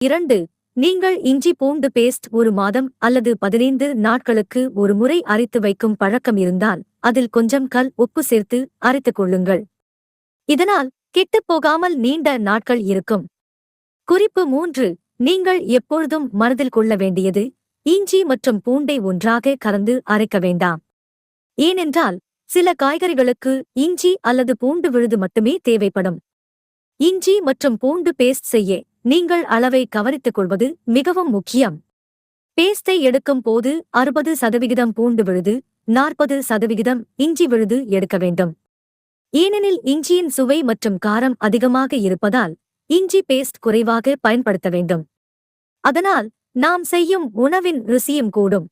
2. நீங்கள் இஞ்சி பூண்டு பேஸ்ட் 1 மாதம் அல்லது 15 நாட்களுக்கு ஒரு முறை அரைத்து வைக்கும் பழக்கம் இருந்தால் அதில் கொஞ்சம் கல் உப்பு சேர்த்து அரைத்துக் கொள்ளுங்கள். இதனால் கெட்டுப்போகாமல் நீண்ட நாட்கள் இருக்கும். குறிப்பு 3. நீங்கள் எப்பொழுதும் மனதில் கொள்ள வேண்டியது, இஞ்சி மற்றும் பூண்டை ஒன்றாக கலந்து அரைக்க வேண்டாம். ஏனென்றால் சில காய்கறிகளுக்கு இஞ்சி அல்லது பூண்டு விழுது மட்டுமே தேவைப்படும். இஞ்சி மற்றும் பூண்டு பேஸ்ட் செய்ய நீங்கள் அளவை கவனித்துக் கொள்வது மிகவும் முக்கியம். பேஸ்டை எடுக்கும் போது 60% பூண்டு விழுது, 40% இஞ்சி விழுது எடுக்க வேண்டும். ஏனெனில் இஞ்சியின் சுவை மற்றும் காரம் அதிகமாக இருப்பதால் இஞ்சி பேஸ்ட் குறைவாக பயன்படுத்த வேண்டும். அதனால் நாம் செய்யும் உணவின் ருசியும் கூடும்.